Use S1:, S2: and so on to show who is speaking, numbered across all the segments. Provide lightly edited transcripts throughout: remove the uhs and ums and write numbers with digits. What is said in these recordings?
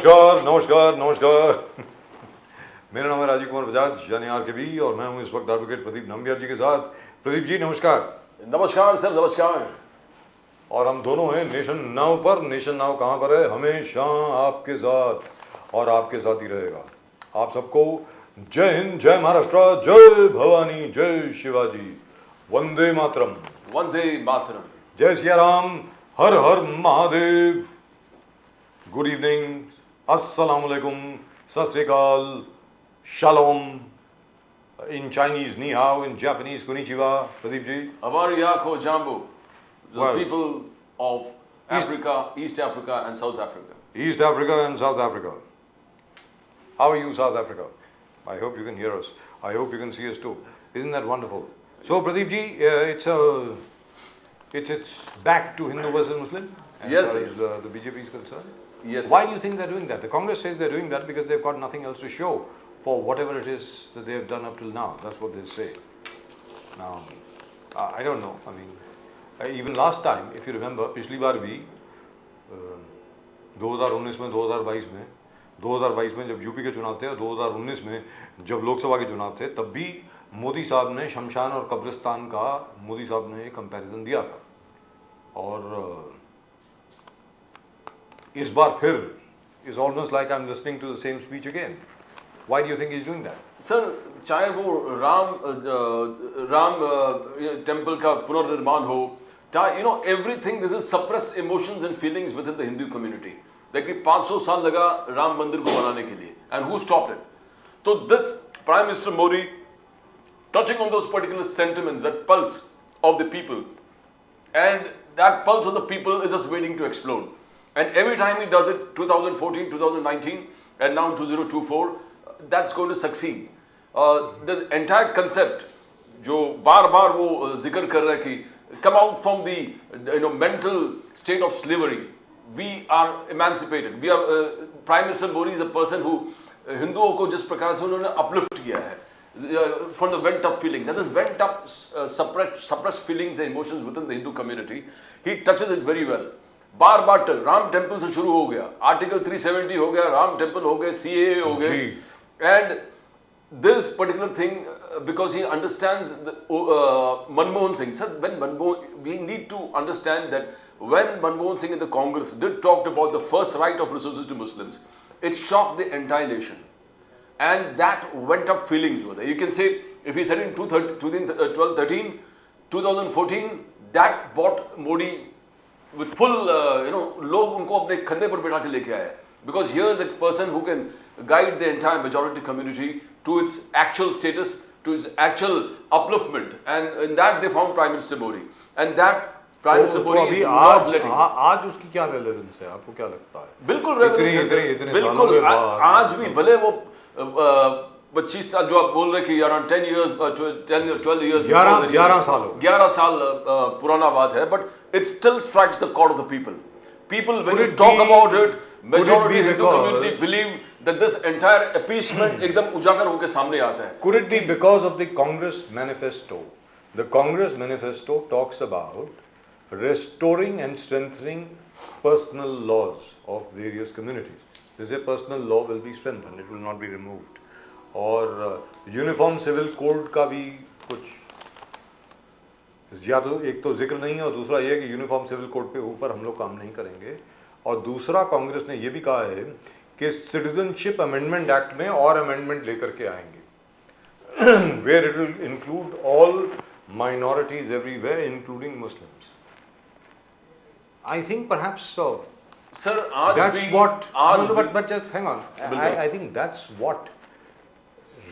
S1: नमस्कार नमस्कार नमस्कार मेरा नाम है राजीव कुमार बजाज यानी आरकेबी और मैं हूं इस वक्त एडवोकेट प्रदीप नंबियार जी के साथ। प्रदीप जी नमस्कार।
S2: नमस्कार सर, नमस्कार।
S1: और हम दोनों हैं नेशन नाउ पर। नेशन नाउ कहां पर है? हमेशा आपके साथ और आपके साथ ही रहेगा। आप सबको जय हिंद, जय महाराष्ट्र, जय भवानी, जय शिवाजी, वंदे मातरम।
S2: वंदे मातरम।
S1: जय सिया राम, हर हर महादेव। गुड इवनिंग, अस्सलाम वालेकुम, सत श्री अकाल, shalom, in Chinese ni hao, in Japanese konnichiwa. Pradeep ji,
S2: Avariyako Jambu, the
S1: Well,
S2: people of Africa, East Africa and South Africa.
S1: East Africa and South Africa. How are you, South Africa? I hope you can hear us. I hope you can see us too. Isn't that wonderful? So Pradeep ji, it's back to Hindu versus Muslim as
S2: Yes,
S1: far
S2: yes.
S1: as the BJP is concerned.
S2: Yes.
S1: Why do you think they're doing that? The Congress says they're doing that because they've got nothing else to show for whatever it is that they've done up till now. That's what they say. Now, I don't know. I mean, even last time, if you remember, पिछली बार भी 2019 में, 2022 में जब UP के चुनाव थे और 2019 में जब लोकसभा के चुनाव थे, तब भी मोदी साहब ने शमशान और कब्रिस्तान का मोदी साहब ने एक कंपैरिजन दिया था। और इस बार फिर is almost like I'm listening to the same speech again. Why do you think he's doing that?
S2: Sir, चाहे वो राम टेम्पल का पुनर्निर्माण हो, everything, this is suppressed emotions and feelings within the Hindu community. देखिए 500 साल लगा राम मंदिर को बनाने के लिए, and who stopped it? So this Prime Minister Modi, touching on those particular sentiments, that pulse of the people, and that pulse of the people is just waiting to explode. And every time he does it, 2014, 2019, and now 2024, that's going to succeed. The entire concept, जो बार-बार वो जिक्र कर रहा है कि come out from the mental state of slavery. We are emancipated. We are Prime Minister Modi is a person who हिंदुओं को जिस प्रकार से उन्होंने uplift किया है from the went up feelings, and this went up suppressed feelings and emotions within the Hindu community, he touches it very well. Bar bar Ram temple से शुरू हो गया, आर्टिकल 370 हो गया, राम टेम्पल हो गए, CAA हो गए, and this particular thing because he understands Manmohan Singh sir, we need to understand that when Manmohan Singh in the Congress did talk about the first right of resources to Muslims, it shocked the entire nation, and that went up feelings over there. You can say if he said in 2013, 2014, that bought Modi with full, लोग उनको अपने कंधे पर बिठा के लेके आए, because here is a person who can guide the entire majority community to its actual status, to its actual upliftment, and in that they found Prime Minister Modi, and that Prime Minister Modi is not letting.
S1: आज उसकी क्या relevance है? आपको क्या लगता है?
S2: बिल्कुल relevance है, बिल्कुल। आज भी भले वो 25 साल जो आप बोल रहे कि around 10 years, 12 years, 11 साल पुराना बात है, but it still strikes the chord of the people. People, when you talk about it, majority Hindu community believe that this entire appeasement एकदम उजागर होकर सामने आता है.
S1: Could it be because of the Congress manifesto? The Congress manifesto talks about restoring and strengthening personal laws of various communities. They say personal law will be strengthened, it will not be removed. और uniform civil code का भी कुछ या तो एक तो जिक्र नहीं है, और दूसरा ये है कि यूनिफॉर्म सिविल कोड पे ऊपर हम लोग काम नहीं करेंगे। और दूसरा कांग्रेस ने ये भी कहा है कि सिटीजनशिप अमेंडमेंट एक्ट में और अमेंडमेंट लेकर के आएंगे where it will include all minorities everywhere including Muslims. I think perhaps
S2: sir आज
S1: that's
S2: भी
S1: what
S2: आज
S1: no, but just hang on. I think that's what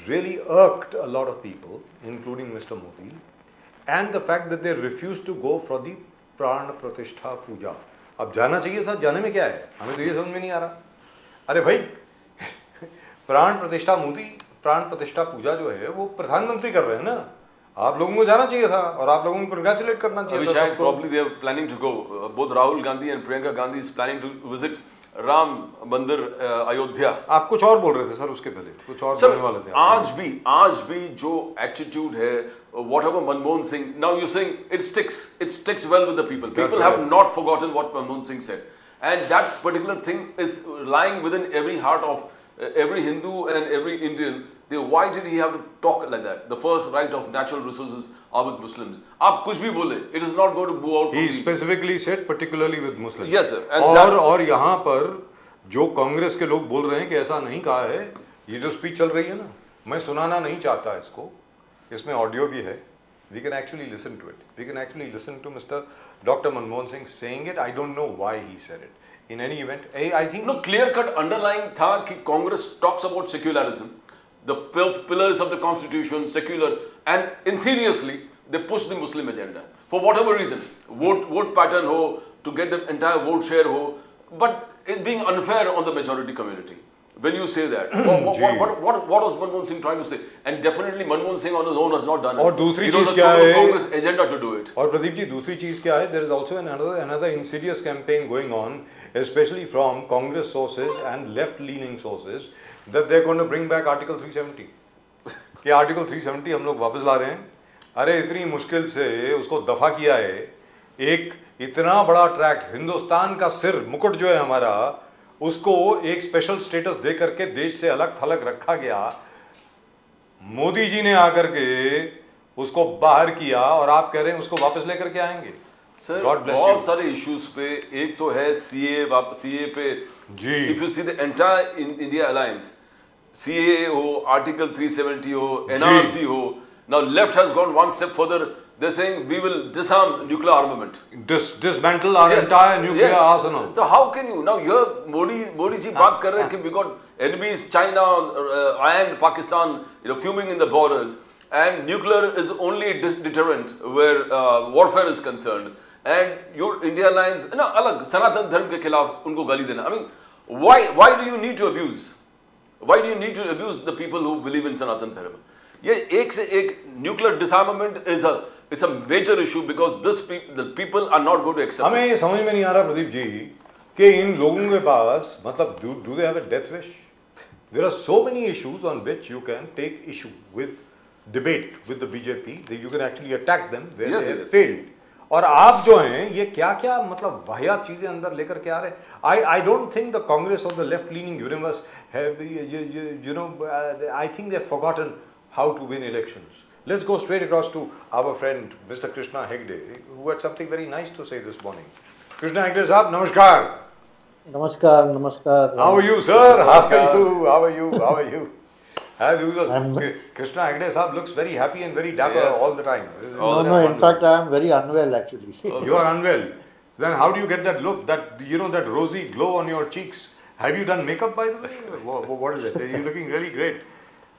S1: really irked a lot of people, including Mr. Modi, and the fact that they refused to go for the प्राण प्रतिष्ठा पूजा। अब जाना चाहिए था, जाने में क्या है? हमें तो ये समझ में नहीं आ रहा। अरे भाई प्राण प्रतिष्ठा मोदी, प्राण प्रतिष्ठा पूजा जो है वो प्रधानमंत्री कर रहे हैं ना, आप लोगों को जाना चाहिए था और आप लोगों को कंग्रेचुलेट करना चाहिए था।
S2: शायद probably they are planning to go. Both Rahul Gandhi and Priyanka Gandhi is planning to visit Ram मंदिर अयोध्या।
S1: आप कुछ और बोल रहे थे सर, उसके पहले कुछ और बोलने वाले थे।
S2: आज भी जो एटीट्यूड है, whatever Manmohan Singh, now you're saying it sticks well with the people. People have not forgotten what Manmohan Singh said. and that particular thing is lying within every heart of every Hindu and every Indian. Why did he have to talk like that? The first right of natural resources are with Muslims. आप कुछ भी बोले, it is not going to move out.
S1: He specifically said particularly with Muslims.
S2: Yes, sir. And
S1: और यहाँ पर जो कांग्रेस के लोग बोल रहे हैं कि ऐसा नहीं कहा है, ये जो स्पीच चल रही है ना, मैं सुनाना नहीं चाहता इसको, इसमें ऑडियो भी है. We can actually listen to it. We can actually listen to Mr. Dr. Manmohan Singh saying it. I don't know why he said it. In any event, I think
S2: no clear cut underlying था कि Congress talks about secularism, the pillars of the constitution, secular, and insidiously they push the Muslim agenda for whatever reason, vote pattern ho, to get the entire vote share ho, but it being unfair on the majority community. When you say that, what was Manmohan Singh trying to say? And definitely Manmohan Singh on his own has not done it.
S1: और दूसरी
S2: it was
S1: चीज
S2: a
S1: क्या
S2: total
S1: है?
S2: Congress agenda to do it.
S1: और प्रदीप जी दूसरी चीज क्या है? There is also another insidious campaign going on, especially from Congress sources and left-leaning sources, that they're going to bring back Article 370. कि Article 370 हम लोग वापस ला रहे हैं. अरे इतनी मुश्किल से उसको दफा किया है. एक इतना बड़ा ट्रैक्ट, हिंदुस्तान का सिर मुकुट जो है हमारा, उसको एक स्पेशल स्टेटस दे करके देश से अलग थलग रखा गया. मोदी जी ने आकर के उसको बाहर किया और आप कह रहे हैं उसको वापस लेकर के आएंगे.
S2: सर बहुत सारे इश्यूज पे, एक तो है सीए पे
S1: जी.
S2: If you see the entire India alliance, CA हो, आर्टिकल 370 हो, एनआरसी हो, now left has gone one step further. They're saying we will disarm nuclear armament.
S1: Dismantle our entire nuclear arsenal.
S2: So how can you now? Here Modi ji बात कर रहे हैं कि we got enemies, China and Pakistan, fuming in the borders, and nuclear is only deterrent where warfare is concerned. And your India alliance, अलग सनातन धर्म के खिलाफ उनको गाली देना. I mean, why do you need to abuse? Why do you need to abuse the people who believe in Sanatan Dharma? ये एक से एक nuclear disarmament it's a major issue because the people are not going to accept.
S1: हमें ये समझ में नहीं आ रहा प्रदीप जी कि इन लोगों के पास मतलब do they have a death wish? There are so many issues on which you can take issue with, debate with the BJP. You can actually attack them where they have failed. और आप जो हैं ये क्या क्या मतलब वाहियात चीजें अंदर लेकर के आ रहे हैं. I don't think the Congress of the left-leaning universe have I think they've forgotten how to win elections. Let's go straight across to our friend Mr. Krishna Hegde, who had something very nice to say this morning. Krishna Hegde साहब नमस्कार.
S3: नमस्कार नमस्कार.
S1: How are you, sir? How are you? As usual, Krishna Hegde साहब looks very happy and very dapper all the time.
S3: No, in fact I am very unwell actually.
S1: You are unwell. Then how do you get that look, that that rosy glow on your cheeks? Have you done makeup by the way? What is it? You're looking really great.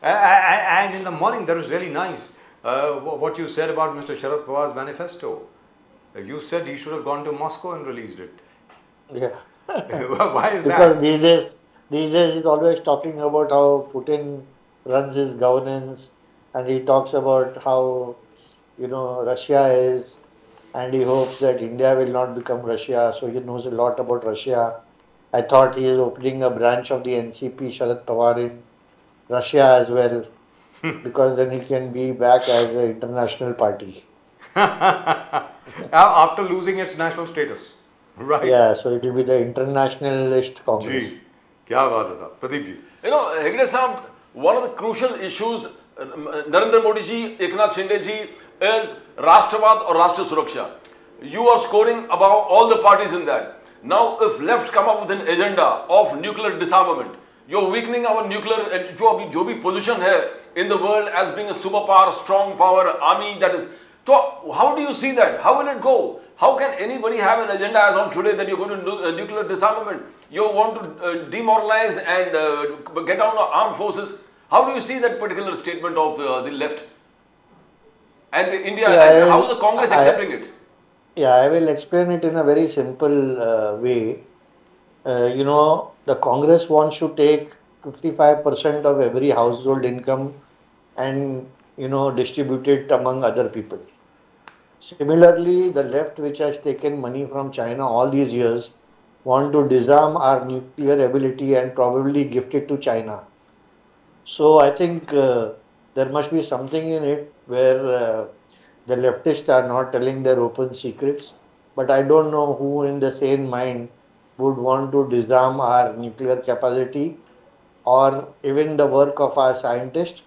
S1: And in the morning that was really nice. What you said about Mr. Sharad Pawar's manifesto. You said he should have gone to Moscow and released it.
S3: Yeah.
S1: Why is
S3: because
S1: that?
S3: Because these days he's always talking about how Putin runs his governance, and he talks about how Russia is, and he hopes that India will not become Russia, so he knows a lot about Russia. I thought he is opening a branch of the NCP, Sharad Pawar, in Russia as well, because then he can be back as an international party.
S1: After losing its national status. Right.
S3: Yeah, so it will be the internationalist Congress.
S1: जी, क्या बात है साहब. Pradeep ji.
S2: Hegde साहब, one of the crucial issues Narendra Modi ji, Eknath Shinde ji, is Rashtravad or Rashtra Suraksha. You are scoring above all the parties in that. Now, if left come up with an agenda of nuclear disarmament, you're weakening our nuclear and जो भी position है in the world as being a superpower, strong power, army that is. So how do you see that? How will it go? How can anybody have an agenda as on today that you're going to do nuclear disarmament? You want to demoralize and get down the armed forces. How do you see that particular statement of the left and the India?
S3: Yeah,
S2: and how is the Congress accepting it?
S3: Yeah, I will explain it in a very simple way. The Congress wants to take 55% of every household income and distribute it among other people. Similarly, the left, which has taken money from China all these years, want to disarm our nuclear ability and probably gift it to China. So I think there must be something in it where the leftists are not telling their open secrets, but I don't know who in the sane mind would want to disarm our nuclear capacity, or even the work of our scientists,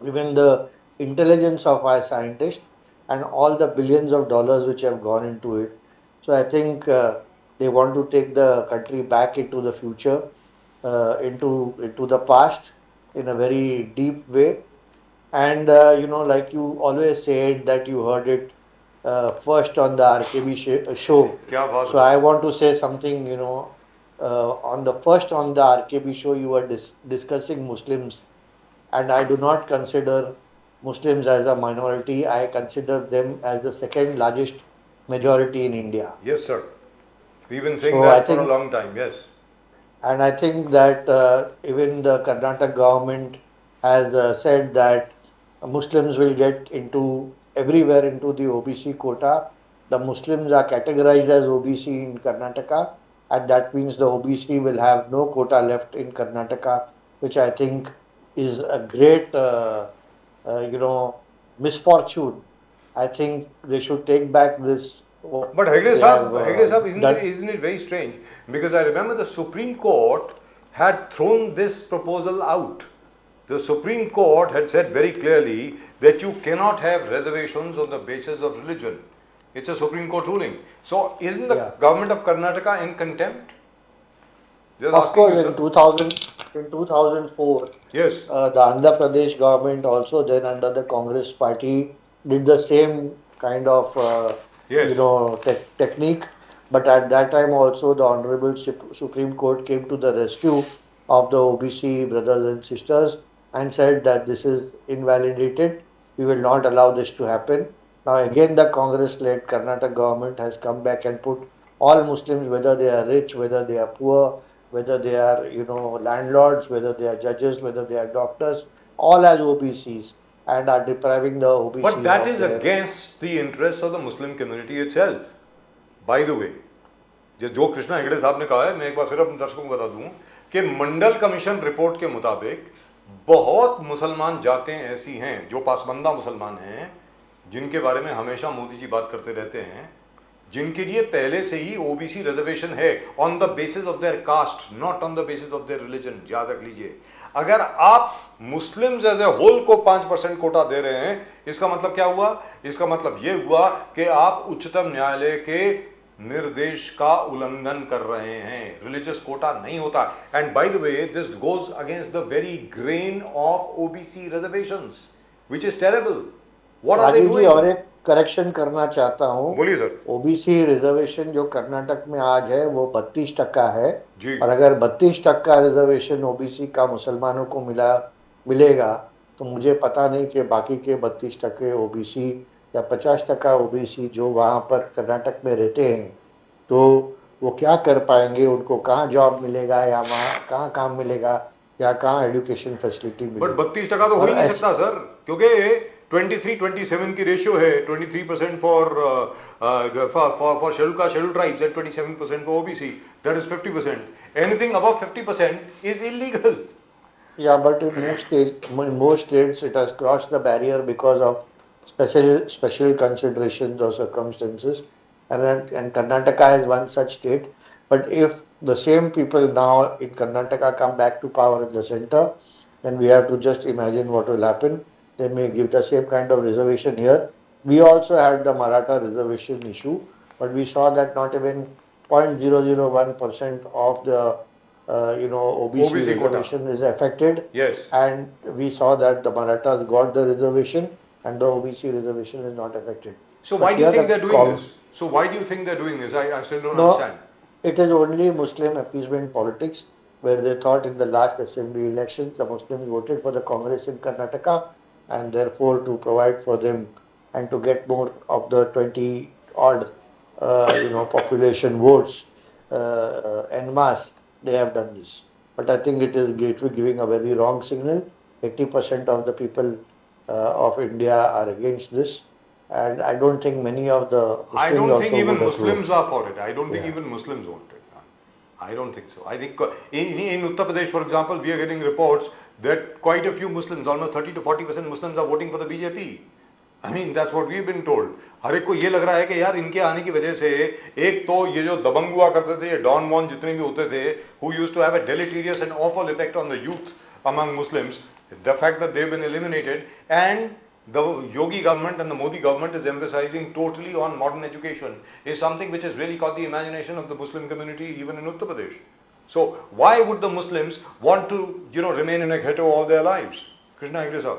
S3: even the intelligence of our scientists, and all the billions of dollars which have gone into it. So I think they want to take the country back into the future, into the past in a very deep way. And like you always said that you heard it first on the RKB show.
S1: क्या बात
S3: So
S1: है?
S3: I want to say something. On the first on the RKB show, you were discussing Muslims, and I do not consider Muslims as a minority. I consider them as the second largest majority in India.
S1: Yes, sir. We've been saying
S3: So
S1: that
S3: I
S1: for a
S3: think,
S1: long time. Yes.
S3: and I think that even the Karnataka government has said that Muslims will get into everywhere into the OBC quota. The Muslims are categorized as OBC in Karnataka, and that means the OBC will have no quota left in Karnataka, which I think is a great, misfortune. I think they should take back this.
S1: But Hegde Sahab, isn't it very strange? Because I remember the Supreme Court had thrown this proposal out. The Supreme Court had said very clearly that you cannot have reservations on the basis of religion. It's a Supreme Court ruling. So isn't the
S3: Yeah.
S1: government of Karnataka in contempt? Just
S3: Of
S1: asking
S3: course,
S1: you,
S3: in
S1: sir.
S3: 2004,
S1: Yes.
S3: the Andhra Pradesh government also then under the Congress party did the same kind of
S1: Yes.
S3: technique, but at that time also the Honorable Supreme Court came to the rescue of the OBC brothers and sisters and said that this is invalidated. We will not allow this to happen. Now again the Congress-led Karnataka government has come back and put all Muslims, whether they are rich, whether they are poor, whether they are landlords, whether they are judges, whether they are doctors, all as OBCs, and are depriving the OBCs.
S1: But that
S3: of
S1: is
S3: their-
S1: against the interests of the Muslim community itself. By the way, जो कृष्णा हेगड़े साहब ने कहा है, मैं एक बार फिर अपने दर्शकों को बता दूं कि मंडल कमीशन रिपोर्ट के मुताबिक बहुत मुसलमान जातें ऐसी हैं जो पासबंदा मुसलमान हैं, जिनके बारे में हमेशा मोदी जी बात करते रहते हैं, जिनके लिए पहले से ही ओबीसी रिजर्वेशन है on the basis of their caste, not on the basis of their religion. याद रख लीजिए, अगर आप मुस्लिम्स एज ए होल को 5% कोटा दे रहे हैं, इसका मतलब क्या हुआ? इसका मतलब यह हुआ कि आप उच्चतम न्यायालय के निर्देश का उल्लंघन कर रहे हैं. रिलीजियस कोटा नहीं होता. And by the way, this goes against the very grain of OBC reservations, which is terrible. What are they
S3: Rajiv ji,
S1: doing?
S3: और एक करेक्शन करना चाहता हूँ.
S1: बोलिए सर.
S3: ओबीसी रिजर्वेशन जो कर्नाटक में आज है वो 32% है.
S1: जी.
S3: और अगर 32% रिजर्वेशन ओबीसी का मुसलमानों को मिलेगा तो मुझे पता नहीं कि बाकी के 32% ओबीसी या 50% ओबीसी जो वहाँ पर कर्नाटक में रहते हैं तो वो क्या कर पाएंगे. उनको कहाँ जॉब मिलेगा, या वहाँ कहाँ काम मिलेगा, या कहाँ एजुकेशन फैसिलिटी
S1: बट
S3: मिलेगी.
S1: 32% तो हो ही नहीं सकता सर, क्योंकि 23-27 की रेशियो है. 23% for schedule tribes and 27% for OBC. That is 50%. Anything above 50% is illegal.
S3: Yeah, but in most states it has crossed the barrier because of special considerations or circumstances, and Karnataka is one such state. But if the same people now in Karnataka come back to power in the center, then we have to just imagine what will happen. They may give the same kind of reservation here. We also had the Maratha reservation issue, but we saw that not even 0.001% of the OBC reservation is affected.
S1: Yes.
S3: And we saw that the Marathas got the reservation and the OBC reservation is not affected.
S1: So
S3: But
S1: why do you
S3: here
S1: think
S3: the
S1: they're doing
S3: com-
S1: this? So why do you think they're doing this? I still don't
S3: No,
S1: understand.
S3: it is only Muslim appeasement politics, where they thought in the last assembly elections the Muslims voted for the Congress in Karnataka, and therefore to provide for them and to get more of the 20 odd population votes en masse, they have done this. But I think it is giving a very wrong signal. 80% of the people of India are against this, and I don't think many of the Muslims
S1: I don't think
S3: also
S1: even
S3: would approve.
S1: Muslims are for it. I don't think
S3: Yeah.
S1: even Muslims want it. I don't think so. I think in Uttar Pradesh, for example, we are getting reports that quite a few Muslims, almost 30 to 40% Muslims, are voting for the BJP. I mean, that's what we've been told. हर एक को ये लग रहा है कि यार इनके आने की वजह से एक तो ये जो दबंग हुआ करते थे, ये डॉन वॉन जितने भी होते थे, who used to have a deleterious and awful effect on the youth among Muslims, the fact that they've been eliminated, and the Yogi government and the Modi government is emphasizing totally on modern education, is something which has really caught the imagination of the Muslim community even in Uttar Pradesh. So why would the Muslims want to, remain in a ghetto all their lives? Krishna Hegde sir.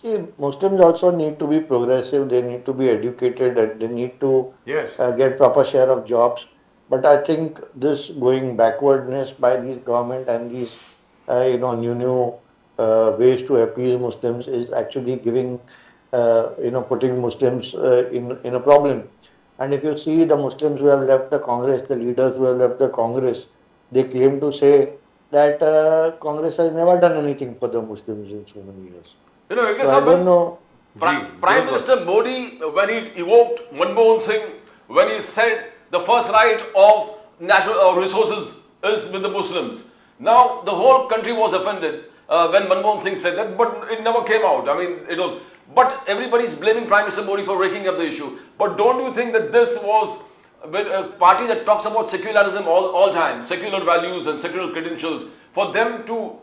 S3: See, Muslims also need to be progressive, they need to be educated, and they need to
S1: Yes.
S3: get proper share of jobs. But I think this going backwardness by these government and these, new ways to appease Muslims is actually giving, putting Muslims in a problem. And if you see the Muslims who have left the Congress, the leaders who have left the Congress, they claim to say that Congress has never done anything for the Muslims in so many years.
S2: You know,
S3: So I don't know.
S2: Prime Minister Modi, when he evoked Manmohan Singh, when he said the first right of national resources is with the Muslims. Now the whole country was offended when Manmohan Singh said that, but it never came out. I mean, it was. But everybody is blaming Prime Minister Modi for raking up the issue. But don't you think that this was a party that talks about secularism all time, secular values and secular credentials, for them to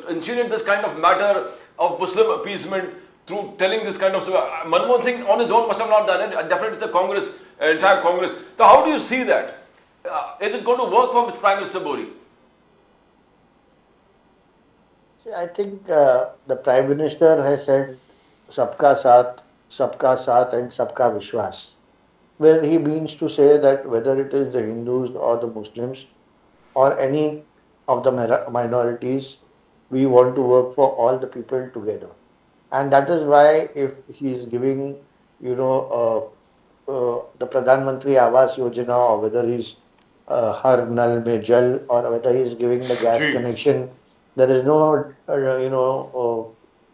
S2: insinuate this kind of matter of Muslim appeasement through telling this kind of stuff? Manmohan Singh on his own must have not done it. Definitely it's the Congress, entire Congress. So how do you see that? Is it going to work for Prime Minister Modi?
S3: See, I think the Prime Minister has said Sabka Saath and Sabka Vishwas, where he means to say that whether it is the Hindus or the Muslims or any of the minorities, we want to work for all the people together. And that is why if he is giving, the Pradhan Mantri Awas Yojana, or whether he's Har Nal Mein Jal, or whether he is giving the gas
S1: Jeez.
S3: connection, there is no,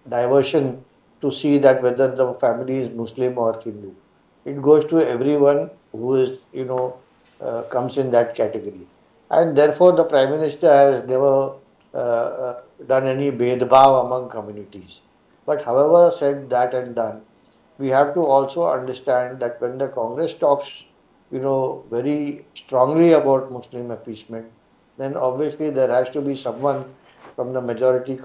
S3: diversion to see that whether the family is Muslim or Hindu. It goes to everyone who is, comes in that category. And therefore, the Prime Minister has never done any bedbhav among communities. But however said that and done, we have to also understand that when the Congress talks, very strongly about Muslim appeasement, then obviously there has to be someone from the majority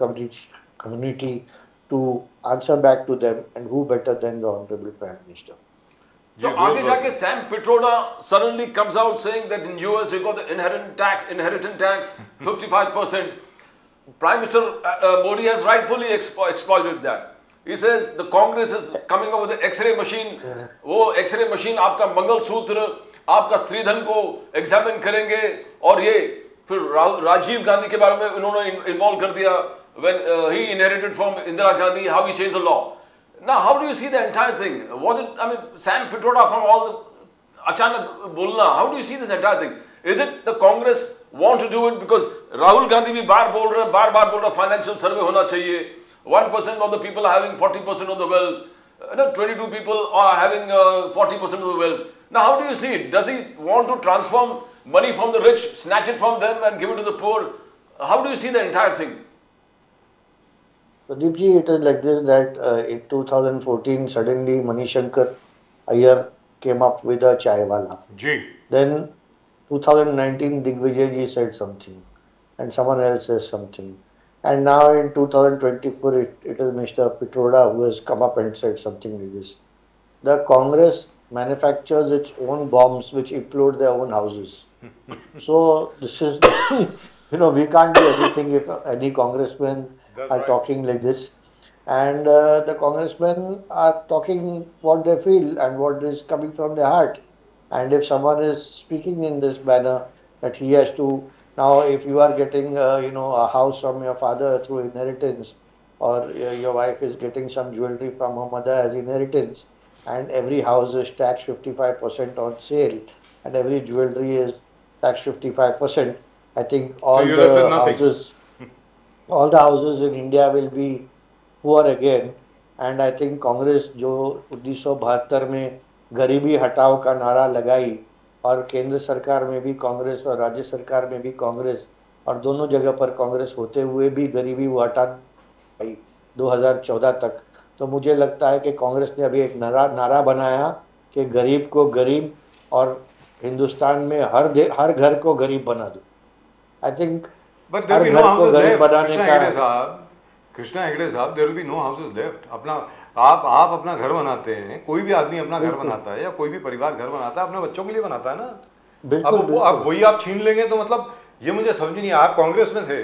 S3: community to answer back to them, and who better than the Honorable Prime Minister.
S2: So आगे जाके Sam Pitroda suddenly comes out saying that in US you got the inheritance tax 55%. Prime Minister Modi has rightfully exploited that. He says the Congress is coming up with an X-ray machine. वो X-ray machine आपका मंगलसूत्र, आपका स्त्रीधन को examine करेंगे, और ये फिर राजीव गांधी के बारे में इन्होंने इन्वॉल्व कर दिया when he inherited from Indira Gandhi, how he changed the law. Now, how do you see the entire thing? Was it, Sam Pitroda from all the Achanak Bolna, how do you see this entire thing? Is it the Congress want to do it because Rahul Gandhi bhi baar bol raha, financial survey hona chahiye. 1% of the people are having 40% of the wealth. 22 people are having 40% of the wealth. Now, how do you see it? Does he want to transform money from the rich, snatch it from them and give it to the poor? How do you see the entire thing?
S3: Pradeep ji, it is like this that in 2014 suddenly Manishankar Iyer came up with a chai wala.
S1: Ji.
S3: Then 2019 Digvijay ji said something, and someone else says something. And now in 2024 it is Mr. Pitroda who has come up and said something like this. The Congress manufactures its own bombs which implode their own houses. So this is, we can't do anything if any congressmen
S1: That's
S3: are
S1: right.
S3: talking like this. And the congressmen are talking what they feel and what is coming from their heart. And if someone is speaking in this manner, that he has to, now if you are getting, a house from your father through inheritance, or your wife is getting some jewelry from her mother as inheritance, and every house is taxed 55% on sale, and every jewelry is taxed 55%, I think all
S1: you're left with
S3: the
S1: nothing.
S3: all the houses in India will be poor again. And I think Congress जो 1972 में गरीबी हटाओ का नारा लगाई, और केंद्र सरकार में भी कांग्रेस और राज्य सरकार में भी कांग्रेस, और दोनों जगह पर कांग्रेस होते हुए भी गरीबी वो हटा 2014 तक, तो मुझे लगता है कि कांग्रेस ने अभी एक नारा बनाया कि गरीब को गरीब और हिंदुस्तान में हर घर को गरीब बना दो। I think
S1: But there
S3: her
S1: will be no
S3: घर को
S1: houses
S3: गरीब
S1: left.
S3: बनाने
S1: Krishna Hegde साहब, there will be no houses left. आप अपना घर बनाते हैं, कोई भी आदमी अपना घर बनाता है या कोई भी परिवार घर बनाता है, अपने बच्चों के लिए बनाता है ना।
S3: बिल्कुल,
S1: अब वही आप छीन लेंगे तो मतलब ये मुझे समझ नहीं। आप कांग्रेस में थे,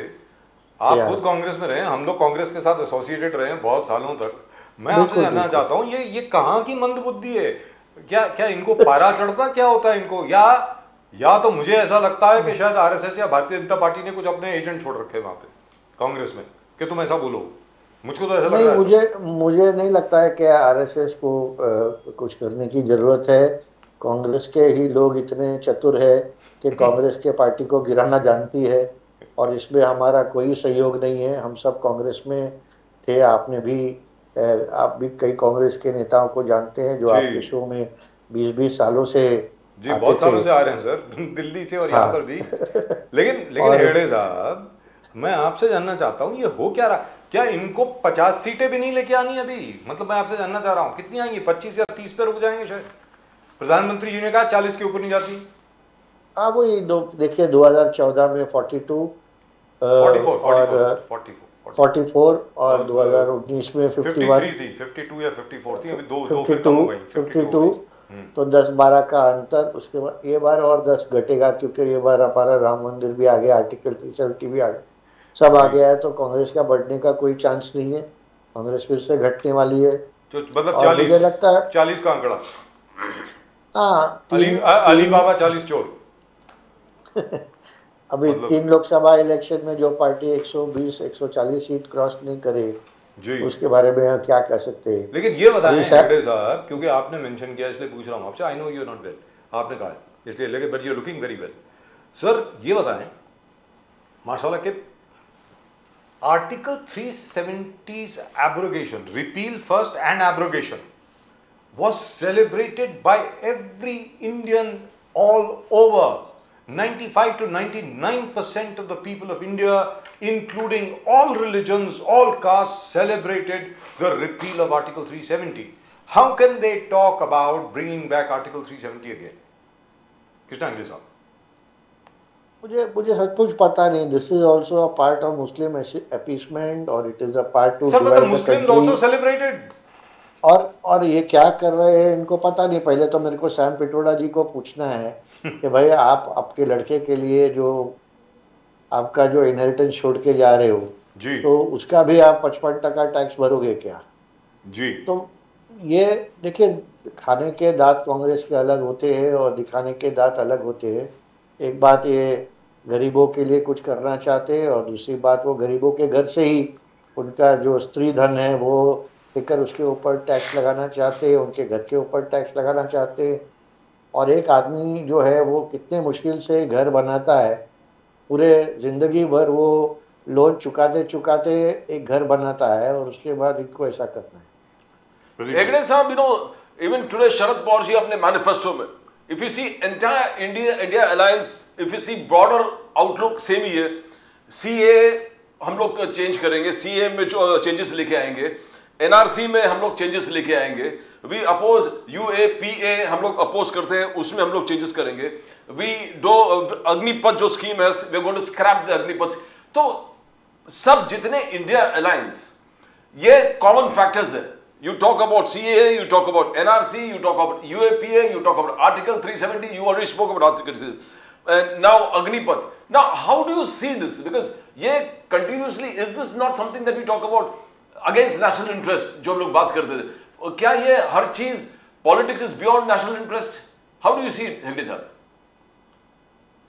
S1: आप खुद कांग्रेस में रहे, हम लोग कांग्रेस के साथ एसोसिएटेड रहे हैं बहुत सालों तक। मैं आपसे जानना चाहता हूँ, ये कहाँ की मंद बुद्धि है? क्या इनको पारा चढ़ता क्या होता है इनको? या तो मुझे ऐसा लगता है कि शायद आरएसएस या भारतीय जनता पार्टी ने कुछ अपने एजेंट छोड़ रखे वहां पे कांग्रेस में कि तुम ऐसा बोलो। मुझको तो ऐसा लग रहा है।
S3: मुझे नहीं लगता है कि आरएसएस को कुछ करने की जरूरत है। कांग्रेस के ही लोग इतने चतुर है कि कांग्रेस के पार्टी को गिराना जानती है, और इसमें हमारा कोई सहयोग नहीं है। हम सब कांग्रेस में थे, आपने भी आप भी कई कांग्रेस के नेताओं को जानते हैं जो आपके शो में 20-20 सालों से
S1: जी, बहुत सालों से आ रहे हैं सर, दिल्ली से और यहाँ पर भी। लेकिन हेगड़े साहब, मैं आपसे जानना चाहता हूँ, ये हो क्या रहा? क्या इनको 50 सीटें भी नहीं लेके आनी अभी? मतलब मैं आपसे जानना चाह रहा हूँ कितनी आएंगी? 25 या 30 पे रुक जाएंगे शायद। प्रधानमंत्री जी ने कहा 40 के ऊपर नहीं जाती।
S3: हाँ, वही देखिए 2014 में 42 44 और 2019 में 51
S1: थी, 52 या 54 थी, अभी दो फिर कम हो गई,
S3: 52 तो 10-12 का अंतर। उसके बाद ये बार और 10 घटेगा, क्योंकि ये बार हमारा राम मंदिर भी आ गया, आर्टिकल 370 भी आ गया, सब आ गया है, तो कांग्रेस का बढ़ने का कोई चांस नहीं है। कांग्रेस फिर से घटने वाली है।
S1: तो मतलब 40,
S3: मुझे लगता है
S1: 40 का आंकड़ा।
S3: हाँ,
S1: अली बाबा 40 चोर।
S3: अभी 3 लोकसभा इलेक्शन में जो पार्टी 120-140 सीट क्रॉस नहीं करे
S1: जी,
S3: उसके बारे में क्या कह सकते हैं।
S1: लेकिन ये बताएं हेगड़े साहब, क्योंकि आपने मेंशन किया इसलिए पूछ रहा हूँ आपसे। I know you not well, आपने कहा इसलिए, लेकिन but you looking very well. Sir ये बताएं माशाल्लाह के article 370's abrogation, repeal first and abrogation was celebrated by every Indian all over. 95 to 99% of the people of India, including all religions, all castes, celebrated the repeal of Article 370. How can they talk about bringing back Article 370 again? Krishna Hegde साहब,
S3: मुझे सचमुच पता नहीं। This is also a part of Muslim appeasement और it is a part to
S1: Sir, but the Muslims also celebrated.
S3: और ये क्या कर रहे हैं इनको पता नहीं। पहले तो मेरे को सैम पिट्रोडा जी को पूछना है कि भाई आप आपके लड़के के लिए जो आपका जो इनहेरिटेंस छोड़ के जा रहे हो
S1: जी,
S3: तो उसका भी आप 55% टैक्स भरोगे क्या?
S1: जी,
S3: तो ये देखिए, खाने के दांत कांग्रेस के अलग होते हैं और दिखाने के दांत अलग होते हैं। एक बात ये गरीबों के लिए कुछ करना चाहते हैं, और दूसरी बात वो गरीबों के घर से ही उनका जो स्त्री धन है वो लेकर उसके ऊपर टैक्स लगाना चाहते हैं, उनके घर के ऊपर टैक्स लगाना चाहते हैं। और एक आदमी जो है वो कितने मुश्किल से घर बनाता है, पूरे ज़िंदगी भर वो लोन चुकाते चुकाते एक घर बनाता है, और उसके बाद इनको ऐसा करना है।
S2: Hegde साहब, even today Sharad Pawar ji अपने मैनिफेस्टो में, if you see entire India alliance, if you see broader outlook same ही है। CA हम लोग चेंज करेंगे, CA में जो चेंजेस लेके आएंगे, NRC में हम लोग चेंजेस लेके आएंगे, वी अपोज UAPA हम लोग अपोज करते हैं, उसमें हम लोग चेंजेस करेंगे। वी डो अग्निपथ जो स्कीम है, we are going to scrap the Agnipath. तो सब जितने इंडिया अलायंस, ये कॉमन फैक्टर्स है। You talk about CAA, you talk about NRC, you talk about UAPA, you talk about Article 370, you already spoke about Article 370. And now Agnipath. Now, how do you see this? Because continuously, is this not something that we talk about against national interest, जो हम लोग बात करते थे? क्या ये हर चीज politics is beyond national interest? How do you see it, Hegde साहब?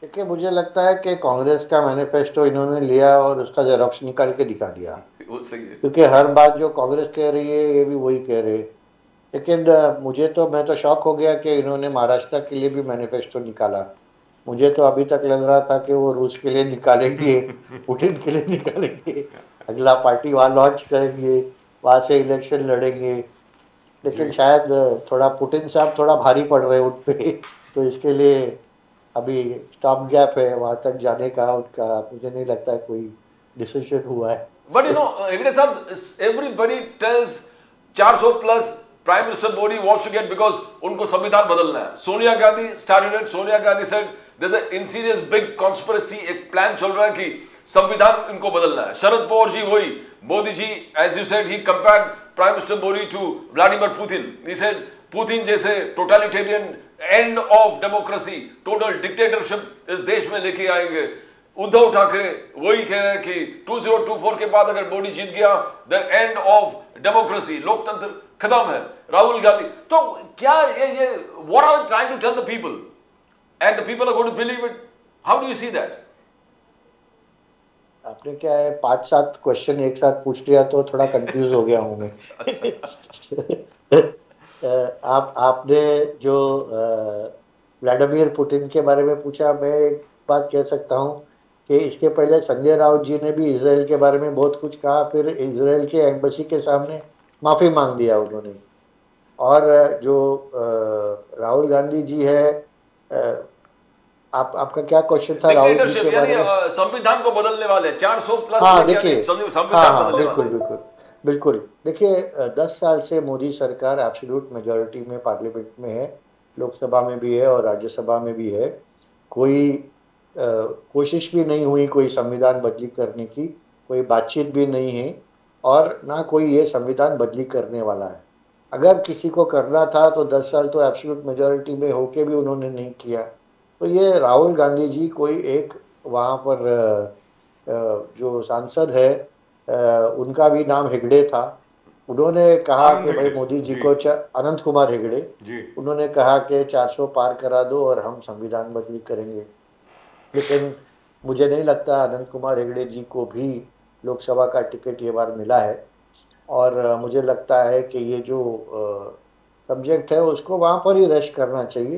S3: देखिए, मुझे लगता है कि कांग्रेस का मैनिफेस्टो इन्होंने लिया और उसका जेरॉक्स निकाल के दिखा दिया, क्योंकि हर बात जो कांग्रेस कह रही है ये भी वही कह रहे हैं। लेकिन मैं तो शॉक हो गया कि इन्होंने महाराष्ट्र के लिए भी मैनिफेस्टो निकाला। मुझे तो अभी तक लग रहा था कि वो रूस के लिए निकालेंगे, पुतिन के लिए निकालेंगे, अगला पार्टी वहाँ लॉन्च करेंगे, वहाँ से इलेक्शन लड़ेंगे। लेकिन शायद थोड़ा पुतिन साहब थोड़ा भारी पड़ रहे हैं उन पे, तो इसके लिए अभी स्टॉप गैप है वहाँ तक जाने का उनका। मुझे नहीं लगता है कोई डिसीजन हुआ है।
S2: But Hegde साहब, everybody tells 400 plus prime minister Modi wants to get because उनको संविधान बदलना है. Sonia Gandhi started it. Sonia Gandhi said there's an insidious big conspiracy, एक प्लान चल रहा है कि संविधान इनको बदलना है. शरद पवार जी वही, Modi ji as you said he compared Prime Minister Modi to Vladimir Putin. He said Putin जैसे totalitarian end of democracy, total dictatorship इस देश में लेके आएंगे. उद्धव ठाकरे वही कह रहे हैं कि 2024 के बाद अगर मोदी जीत गया द एंड ऑफ डेमोक्रेसी, लोकतंत्र खत्म है. राहुल गांधी, तो क्या ये what are trying to tell the people and the people are going to believe it? How do you see that?
S3: आपने क्या है 5-7 क्वेश्चन एक साथ पूछ लिया तो थोड़ा कंफ्यूज हो गया हूँ मैं. आपने जो व्लादिमीर पुतिन के बारे में पूछा, मैं एक बात कह सकता हूँ कि इसके पहले संजय राउत जी ने भी इसराइल के बारे में बहुत कुछ कहा, फिर इसराइल के एम्बेसी के सामने माफ़ी मांग दिया उन्होंने. और जो राहुल गांधी जी है, आपका क्या क्वेश्चन था राहुल जी के बारे में?
S2: संविधान को बदलने वाले 400 प्लस.
S3: हाँ देखिए, हाँ बिल्कुल
S2: वाले.
S3: बिल्कुल बिल्कुल. देखिए 10 साल से मोदी सरकार एब्सोल्यूट मेजॉरिटी में पार्लियामेंट में है, लोकसभा में भी है और राज्यसभा में भी है. कोई कोशिश भी नहीं हुई कोई संविधान बदली करने की, कोई बातचीत भी नहीं है और ना कोई ये संविधान बदली करने वाला है. अगर किसी को करना था तो 10 साल तो एब्सोल्यूट मेजॉरिटी में होके भी उन्होंने नहीं किया. तो ये राहुल गांधी जी कोई एक वहाँ पर जो सांसद है, उनका भी नाम हेगड़े था. उन्होंने कहा कि भाई मोदी जी को अनंत कुमार हेगड़े जी, उन्होंने कहा कि 400 पार करा दो और हम संविधान बदली करेंगे. लेकिन मुझे नहीं लगता अनंत कुमार हेगड़े जी को भी लोकसभा का टिकट ये बार मिला है. और मुझे लगता है कि ये जो सब्जेक्ट है उसको वहाँ पर ही रश करना चाहिए,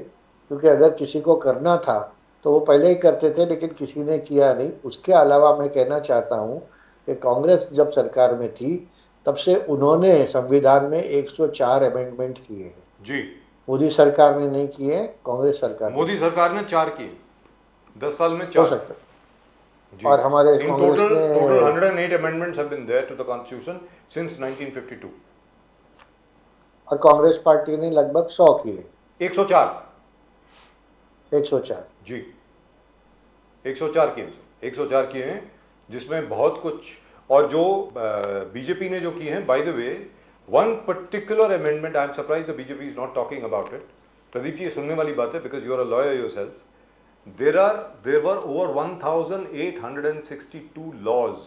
S3: क्योंकि अगर किसी को करना था तो वो पहले ही करते थे, लेकिन किसी ने किया नहीं. उसके अलावा मैं कहना चाहता हूँ कि कांग्रेस जब सरकार में थी तब से उन्होंने संविधान में 104 अमेंडमेंट किए हैं
S1: जी.
S3: मोदी सरकार ने नहीं किए, कांग्रेस सरकार
S1: मोदी सरकार ने 4 किए 10 साल में 4
S3: हो सकता. और हमारे कांग्रेस में
S1: total 108 amendments have been there to the constitution since 1952.
S3: और कांग्रेस पार्टी ने लगभग 100 किए.
S1: 104
S3: 104
S1: जी, 104 किए हैं, जिसमें बहुत कुछ. और जो बीजेपी ने जो किए हैं, by the way one particular amendment, I am surprise the BJP is not talking about it. Pradeep ji, ये सुनने वाली बात है, because you are a lawyer yourself. there were over 1862 laws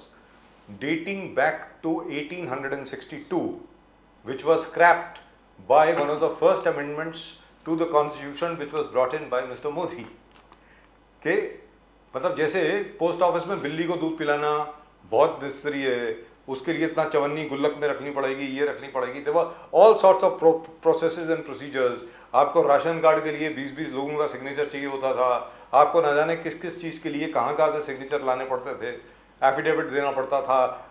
S1: dating back to 1862 which was scrapped by one of the first amendments to the constitution which was brought in by Mr. Modi. के मतलब जैसे post office में बिल्ली को दूध पिलाना बहुत necessary है, उसके लिए इतना चवन्नी गुल्लक में रखनी पड़ेगी, ये रखनी पड़ेगी. There were all sorts of processes and procedures. आपको राशन कार्ड के लिए 20-20 लोगों का सिग्नेचर चाहिए होता था. आपको न जाने किस किस चीज़ के लिए कहाँ से सिग्नेचर लाने पड़ते थे, एफिडेविट देना पड़ता था.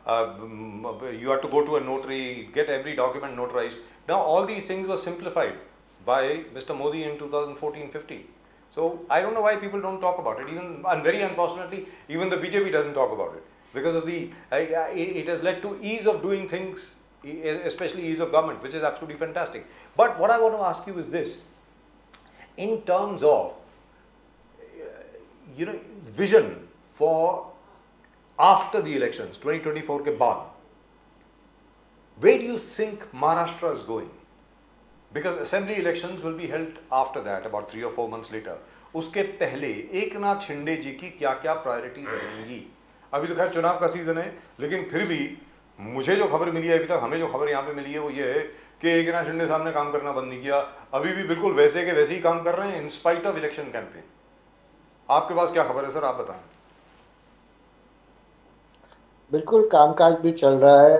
S1: You have to go to a notary, get every document notarised. Now all these things were simplified by mister Modi in 2014-15. So I don't know why people don't talk about it. Even, and very unfortunately, even the BJP doesn't talk about it because of the it has led to ease of doing things, especially ease of government, which is absolutely fantastic. But what I want to ask you is this: in terms of vision for after the elections 2024 के बाद, where do you think Maharashtra is going? Because assembly elections will be held after that, about 3 or 4 months later. उसके पहले एकनाथ शिंदे जी की क्या क्या priority रहेंगी? अभी तो खैर चुनाव का सीजन है, लेकिन फिर भी मुझे जो खबर मिली है अभी तक, हमें जो खबर यहाँ पे मिली है वो ये है कि एकनाथ शिंदे साहब ने काम करना बंद नहीं किया, अभी भी बिल्कुल वैसे के वैसे ही काम कर रहे हैं in spite of election campaign. आपके पास क्या खबर है सर, आप बताएं.
S3: बिल्कुल कामकाज भी चल रहा है,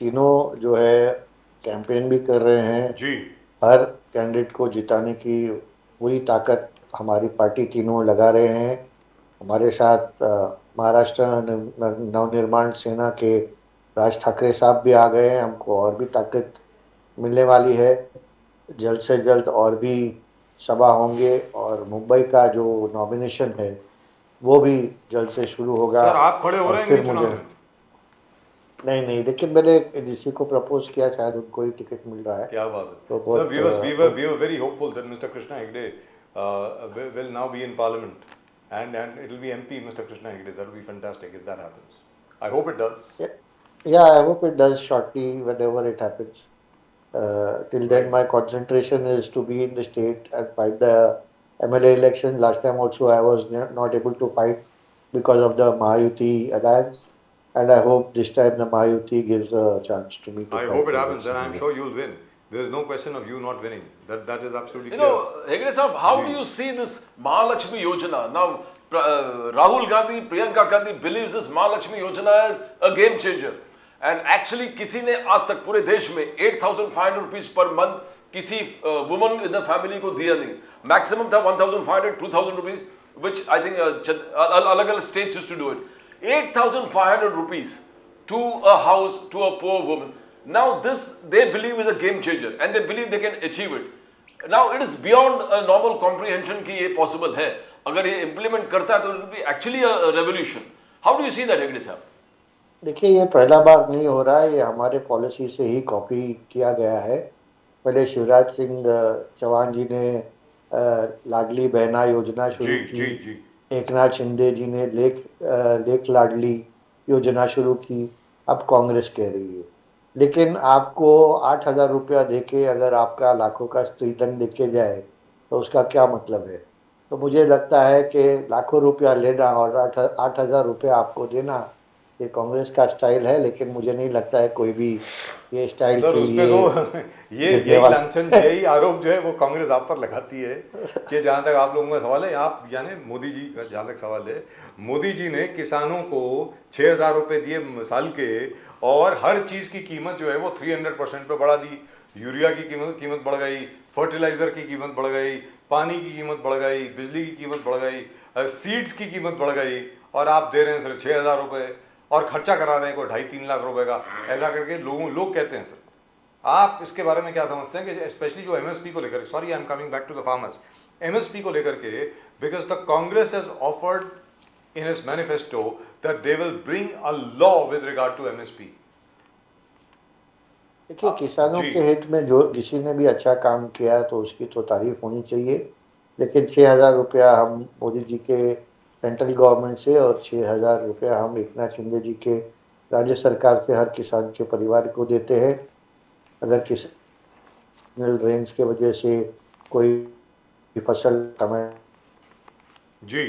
S3: तीनों जो है कैंपेन भी कर रहे हैं
S1: जी.
S3: हर कैंडिडेट को जिताने की पूरी ताकत हमारी पार्टी तीनों लगा रहे हैं. हमारे साथ महाराष्ट्र नवनिर्माण सेना के राज ठाकरे साहब भी आ गए हैं. हमको और भी ताकत मिलने वाली है. जल्द से जल्द और भी सभा होंगे और मुंबई का जो नॉमिनेशन है वो भी जल्द से शुरू होगा.
S1: सर आप खड़े हो रहे हैं चुनाव में?
S3: नहीं, लेकिन मैंने किसी को प्रपोज किया, शायद उनको ही टिकट मिल रहा है।
S1: क्या बात है।
S3: तो
S1: Sir,
S3: बहुत
S1: we were very hopeful that Mr. Krishna Hegde will now be in Parliament, and it will be MP Mr. Krishna Hegde. That will be fantastic if that happens. I hope it does.
S3: yeah, I hope it does shortly whenever it happens. Till then,
S1: Right.
S3: my concentration is to be in the state and fight the MLA election. Last time also, I was not able to fight because of the Mahayuti alliance, and I hope this time the Mahayuti gives a chance to me to
S1: I
S3: fight
S1: hope it
S3: the
S1: happens, and
S3: election
S1: I'm
S3: again.
S1: sure you'll win. There is no question of you not winning. That is absolutely
S2: You
S1: clear.
S2: know, Hegde Sahab, how do you see this Mahalakshmi Yojana? Now, Rahul Gandhi, Priyanka Gandhi believes this Mahalakshmi Yojana is a game changer. And actually, किसी ने आज तक पूरे देश में 8,500 rupees per month किसी woman in the family को दिया नहीं. Maximum था 1,500, 2,000 rupees, which I think अलग-अलग states used to do it. 8,500 rupees to a house, to a poor woman. Now this they believe is a game changer and they believe they can achieve it. Now it is beyond a normal comprehension कि ये possible है. अगर ये implement करता है तो it will be actually a revolution. How do you see that, Hegde साहब?
S3: देखिए, ये पहला बार नहीं हो रहा है, ये हमारे पॉलिसी से ही कॉपी किया गया है। पहले शिवराज सिंह चौहान जी ने लाडली बहना योजना शुरू
S1: जी
S3: की,
S1: जी जी।
S3: एकनाथ शिंदे जी ने लेख लाडली योजना शुरू की, अब कांग्रेस कह रही है। लेकिन आपको 8,000 रुपया देके अगर आपका लाखों का स्त्रीधन लेके जाए तो उसका क्या मतलब है? तो मुझे लगता है कि लाखों रुपया लेना और 8,000 रुपया आपको देना, ये कांग्रेस का स्टाइल है, लेकिन मुझे नहीं लगता है कोई भी ये स्टाइल
S1: सर
S3: की
S1: उसपे तो यही लांछन, यही आरोप जो है वो कांग्रेस आप पर लगाती है कि जहाँ तक आप लोगों का सवाल है, आप यानी मोदी जी का जहाँ तक सवाल है, मोदी जी ने किसानों को 6,000 रुपये दिए साल के, और हर चीज़ की कीमत जो है वो 300% पे बढ़ा दी। यूरिया की कीमत बढ़ गई, फर्टिलाइज़र की कीमत बढ़ गई, पानी की कीमत बढ़ गई, बिजली की कीमत बढ़ गई, सीड्स की कीमत बढ़ गई, और आप दे रहे हैं सिर्फ 6,000 रुपये और खर्चा करा रहे हैं कोई 2.5-3 लाख रुपए का। ऐसा करके लोग कहते हैं। सर आप इसके बारे में क्या समझते हैं कि स्पेशली जो एमएसपी को लेकर, sorry I am coming back to the farmers, MSP को लेकर के, because the Congress has offered in its manifesto that they will bring a law with regard to MSP.
S3: देखिए, किसानों
S1: जी।
S3: के हित में जो किसी ने भी अच्छा काम किया है तो उसकी तो तारीफ होनी चाहिए, लेकिन 6,000 रुपया हम मोदी जी के सेंट्रल गवर्नमेंट से और 6,000 रुपया हम एकनाथ शिंदे जी के राज्य सरकार से हर किसान के परिवार को देते हैं। अगर किसान रेंज के वजह से कोई फसल समय
S1: जी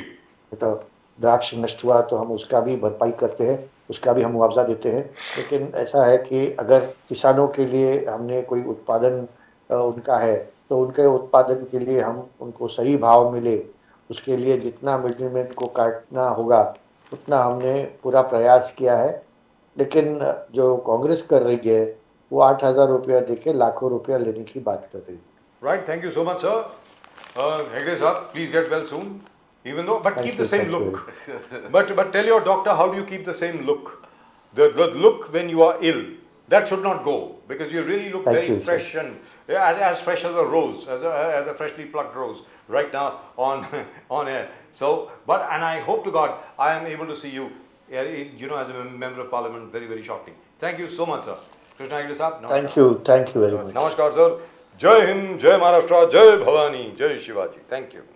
S3: तो द्राक्ष नष्ट हुआ तो हम उसका भी भरपाई करते हैं, उसका भी हम मुआवजा देते हैं। लेकिन ऐसा है कि अगर किसानों के लिए हमने कोई उत्पादन उनका है तो उनके उत्पादन के लिए हम उनको सही भाव मिले, उसके लिए जितना मिडलमैन को काटना होगा उतना हमने पूरा प्रयास किया है। लेकिन जो कांग्रेस कर रही है वो 8,000 रुपया देके लाखों रुपया लेने की बात कर रही है।
S1: Right, thank you so much sir. Hegde साहब, please get well soon, even though, but
S3: Thank
S1: keep
S3: you,
S1: the same
S3: thank you.
S1: look. But tell your doctor, how do you keep the same look? The look when you are ill, that should not go, because you really look
S3: Thank
S1: very
S3: you, sir.
S1: fresh and as fresh as a rose, as a freshly plucked rose right now on air. So, and I hope to God I am able to see you, as a member of parliament very shortly. Thank you so much, sir. Krishna Hegde साहब, नमस्कार।
S3: Thank you very much.
S1: नमस्कार sir. जय हिंद, जय महाराष्ट्र, जय भवानी, जय Shivaji. Thank you.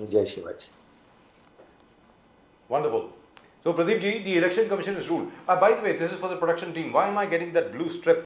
S3: जय Shivaji.
S1: Wonderful. So Pradeep ji, the election commission has ruled. By the way, this is for the production team. Why am I getting that blue strip